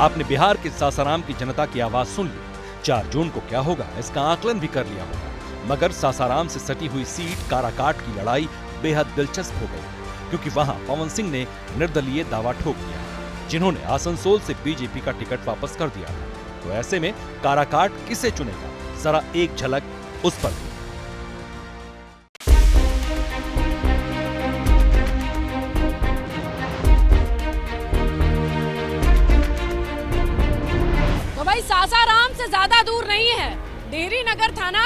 आपने बिहार के सासाराम की जनता की आवाज सुन ली। 4 जून को क्या होगा इसका आकलन भी कर लिया होगा, मगर सासाराम से सटी हुई सीट काराकाट की लड़ाई बेहद दिलचस्प हो गई, क्योंकि वहां पवन सिंह ने निर्दलीय दावा ठोक दिया, जिन्होंने आसनसोल से बीजेपी का टिकट वापस कर दिया था। तो ऐसे में काराकाट किसे चुनेगा, जरा एक झलक उस पर भी। तो भाई सासाराम से ज्यादा दूर नहीं है डेहरी नगर थाना,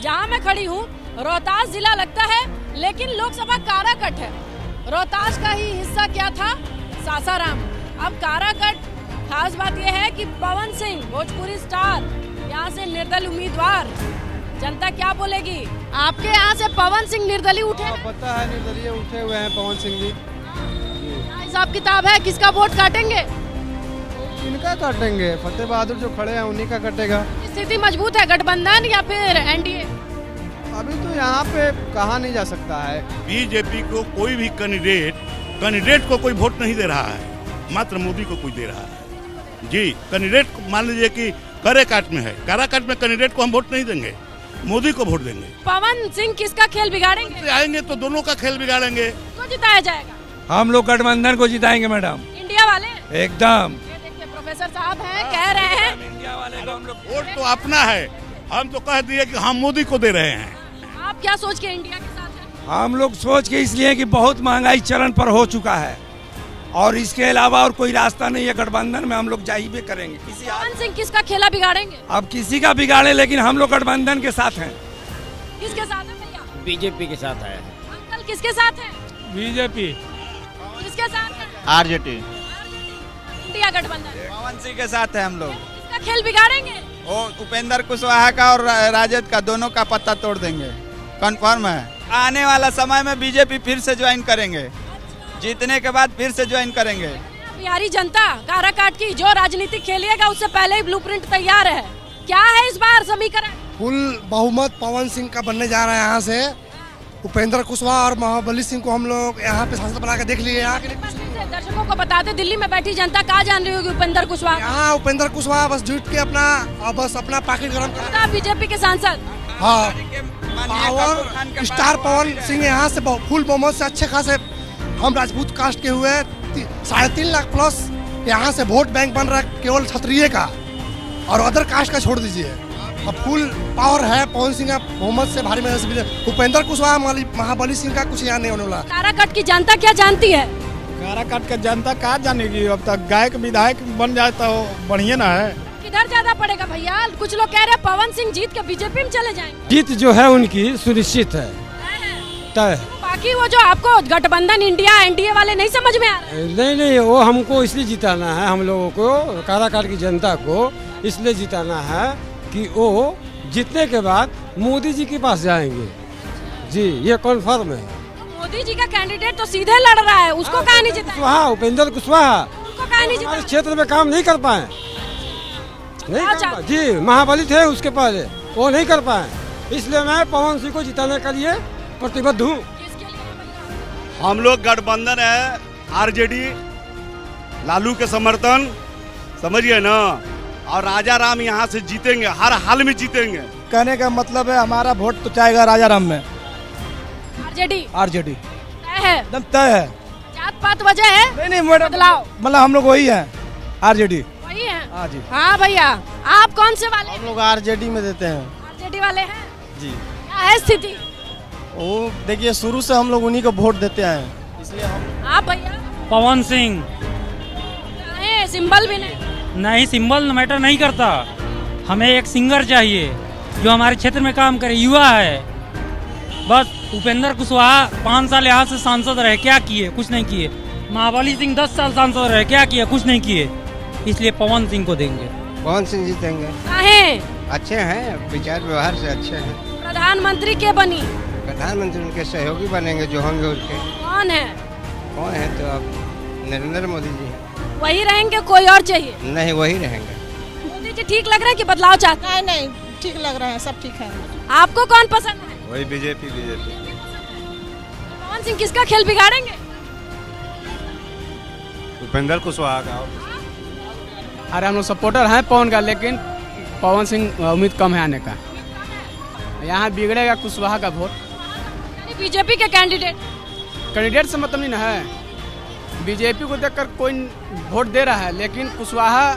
जहां मैं खड़ी हूँ। रोहतास जिला लगता है, लेकिन लोकसभा काराकट है। रोहतास का ही हिस्सा क्या था, सासाराम। अब काराकट खास बात यह है कि पवन सिंह भोजपुरी स्टार यहाँ से निर्दल उम्मीदवार, जनता क्या बोलेगी? आपके यहाँ से पवन सिंह निर्दलीय उठे? पता है, निर्दलीय उठे हुए हैं पवन सिंह जी। हिसाब किताब है, किसका वोट काटेंगे? इनका काटेंगे, फतेह बहादुर जो खड़े हैं उन्हीं का कटेगा। स्थिति मजबूत है, गठबंधन या फिर एनडीए? अभी तो यहाँ पे कहा नहीं जा सकता है। बीजेपी को कोई भी कैंडिडेट को कोई वोट नहीं दे रहा है, मात्र मोदी को कोई दे रहा है जी। कैंडिडेट मान लीजिए कि काराकाट में है, काराकाट में कैंडिडेट को हम वोट नहीं देंगे, मोदी को वोट देंगे। पवन सिंह किसका खेल बिगाड़ेंगे? आएंगे तो दोनों का खेल बिगाड़ेंगे। तो जिताया जाएगा? हम लोग गठबंधन को जिताएंगे मैडम, इंडिया वाले एकदम। ये देखिए प्रोफेसर साहब हैं, कह रहे हैं इंडिया वाले को हम लोग वोट तो अपना है, हम तो कह दिए कि हम मोदी को दे रहे हैं। आप क्या सोच के इंडिया के साथ हैं? हम लोग सोच के इसलिए कि बहुत महंगाई चरण पर हो चुका है और इसके अलावा और कोई रास्ता नहीं है। गठबंधन में हम लोग जाइए करेंगे। पवन सिंह किसका खेला बिगाड़ेंगे? अब किसी का बिगाड़े, लेकिन हम लोग गठबंधन के साथ हैं। किसके साथ है भैया? बीजेपी के साथ है। अंकल किसके साथ है? बीजेपी। किसके साथ है? आरजेडी। इंडिया गठबंधन। पवन सिंह के साथ है हम लोग। किसका खेल बिगाड़ेंगे? वो उपेंद्र कुशवाहा का और राजद का, दोनों का पत्ता तोड़ देंगे, कंफर्म है। आने वाला समय में बीजेपी फिर से ज्वाइन करेंगे, जीतने के बाद फिर से ज्वाइन करेंगे। बिहारी जनता काराकाट की जो राजनीति खेलिएगा उससे पहले ही ब्लूप्रिंट तैयार है। क्या है इस बार समीकरण? फुल बहुमत पवन सिंह का बनने जा रहा है। यहाँ से उपेंद्र कुशवाहा और महाबली सिंह को हम लोग यहाँ पे सांसद बना के देख लिए। यहाँ के दर्शकों को बताते, दिल्ली में बैठी जनता कहाँ जान रही होगी उपेंद्र कुशवाहा? यहाँ उपेंद्र कुशवाहा बस जुट के अपना पाकिट गरम कर। बीजेपी के सांसद, हाँ, पावर स्टार पवन सिंह यहाँ से फुल बहुमत से अच्छे खासे, हम राजपूत कास्ट के हुए 3.5 लाख प्लस यहाँ से वोट बैंक बन रहा है केवल क्षत्रिय का, और अदर कास्ट का छोड़ दीजिए। अब फुल पावर है पवन सिंह का, बहुमत से भारी मेहनत से। उपेंद्र कुशवाहा महाबली सिंह का कुछ यहाँ नहीं होने वाला। काराकाट की जनता क्या जानती है? काराकाट का जनता कहाँ जानेगी? अब तक गायक विधायक बन जाए तो बढ़िया ना है। किधर ज्यादा पड़ेगा भैया? कुछ लोग कह रहे हैं पवन सिंह जीत के बीजेपी में चले जाएंगे। जीत जो है उनकी सुनिश्चित है, तय। बाकी वो जो आपको गठबंधन इंडिया एनडीए वाले नहीं समझ में आ रहे? नहीं, वो हमको इसलिए जिताना है, हम लोगों को, काराकाट की जनता को इसलिए जिताना है कि वो जीतने के बाद मोदी जी के पास जाएंगे जी, ये कन्फर्म है। मोदी जी का कैंडिडेट तो सीधे लड़ रहा है, उसको कहाँ नहीं जिताएंगे? कुशवाहा, उपेंद्र कुशवाहा, उनको कहाँ नहीं हमारे जिताएंगे? क्षेत्र में काम नहीं कर पाए, नहीं कर पाए जी। महाबली थे उसके पहले, वो नहीं कर पाए, इसलिए मैं पवन सिंह को जिताने के लिए प्रतिबद्ध हूँ। हम लोग गठबंधन है, आरजेडी, लालू के समर्थन, समझिए ना, और राजा राम यहाँ से जीतेंगे, हर हाल में जीतेंगे। कहने का मतलब है हमारा वोट तो चाहेगा राजा राम में। आरजेडी तय है, एकदम तय है। जात पात वजह है? नहीं मैडम, बदलाव मतलब हम लोग वही है, आरजेडी। वही है? हाँ जी। हाँ भैया, आप कौन से वाले? हम लोग आरजेडी में देते हैं। आरजेडी वाले हैं जी। क्या है स्थिति? वो देखिए, शुरू से हम लोग उन्हीं को वोट देते हैं, इसलिए हम। आप भैया? पवन सिंह। सिंबल भी नहीं? सिंबल मैटर नहीं करता, हमें एक सिंगर चाहिए जो हमारे क्षेत्र में काम करे, युवा है बस। उपेंद्र कुशवाहा 5 साल यहाँ से सांसद रहे, क्या किए? कुछ नहीं किए। महाबली सिंह 10 साल सांसद रहे, क्या किए? कुछ नहीं किए। इसलिए पवन सिंह को देंगे। पवन सिंह जीतेंगे। काहे? अच्छे हैं, विचार व्यवहार से अच्छे हैं। प्रधानमंत्री के बनी? प्रधानमंत्री उनके सहयोगी बनेंगे जो होंगे उनके। कौन है? कौन है तो अब नरेंद्र मोदी जी हैं। वही रहेंगे, कोई और चाहिए? नहीं, वही रहेंगे। मोदी जी ठीक लग रहा है कि बदलाव चाहते हैं? नहीं, ठीक लग रहा है, सब ठीक है। आपको कौन पसंद है? वही बीजेपी। पवन सिंह किसका खेल बिगाड़ेंगे? उपेंद्र कुशवाहा का। अरे हम लोग सपोर्टर हैं पवन का, लेकिन पवन सिंह उम्मीद कम है आने का। यहाँ बिगड़ेगा कुशवाहा का वोट। बीजेपी के कैंडिडेट से मतलब नहीं ना है, बीजेपी को देखकर कोई वोट दे रहा है, लेकिन कुशवाहा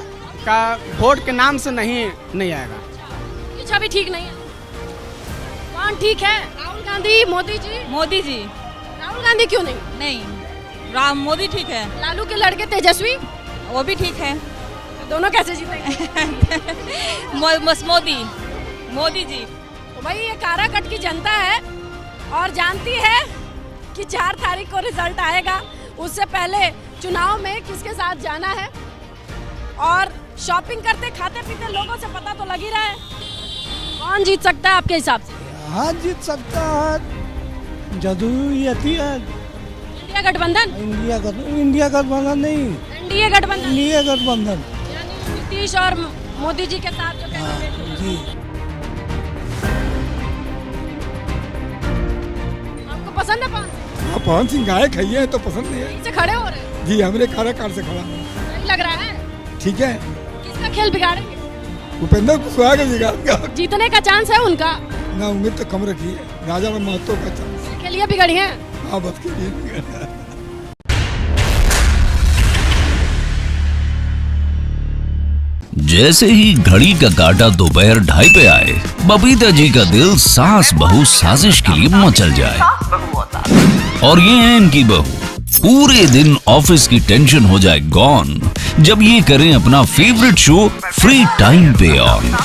का वोट के नाम से नहीं आएगा। ये छवि ठीक नहीं है। कौन ठीक है? राहुल गांधी, मोदी जी? मोदी जी। राहुल गांधी क्यों नहीं? नहीं, मोदी ठीक है। लालू के लड़के तेजस्वी? वो भी ठीक है। तो दोनों कैसे जीतेंगे? मोदी जी। तो भाई ये काराकट की जनता है और जानती है कि 4 तारीख को रिजल्ट आएगा। उससे पहले चुनाव में किसके साथ जाना है, और शॉपिंग करते खाते पीते लोगों से पता तो लग ही रहा है। कौन जीत सकता है आपके हिसाब से? हाँ, जीत सकता है जदयू है। इंडिया गठबंधन? इंडिया गठबंधन नहीं, एनडीए गठबंधन। इंडिया गठबंधन यानी नीतीश और मोदी जी के साथ जो कैंडिडेट जी। आपको पसंद है पवन सिंह? हाँ, पवन सिंह गायक है, ये तो पसंद नहीं है। यहीं से खड़े हो रहे हैं? जी, हमरे काराकाट से खड़ा। सही लग रहा है? ठीक है। किसका खेल बिगाड़ेंगे? उपेंद्र कुशवाहा का बिगाड़ेगा। जीतने का चांस है उनका? ना, उम्मीद तो कम रखी है। राजा में महत्व का चांस के लिए बिगड़ी है। हाँ, बस के लिए बिगड़ा। जैसे ही घड़ी का काटा दोपहर 2:30 पे आए, बबीता जी का दिल सास बहू साजिश के लिए मचल जाए। और ये है इनकी बहू, पूरे दिन ऑफिस की टेंशन हो जाए गॉन जब ये करें अपना फेवरेट शो फ्री टाइम पे ऑन।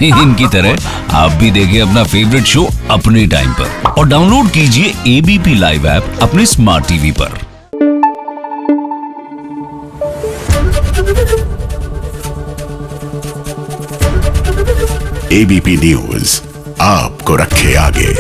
इनकी तरह आप भी देखिए अपना फेवरेट शो अपने टाइम पर और डाउनलोड कीजिए एबीपी लाइव ऐप अपने स्मार्ट टीवी पर। एबीपी न्यूज आपको रखे आगे।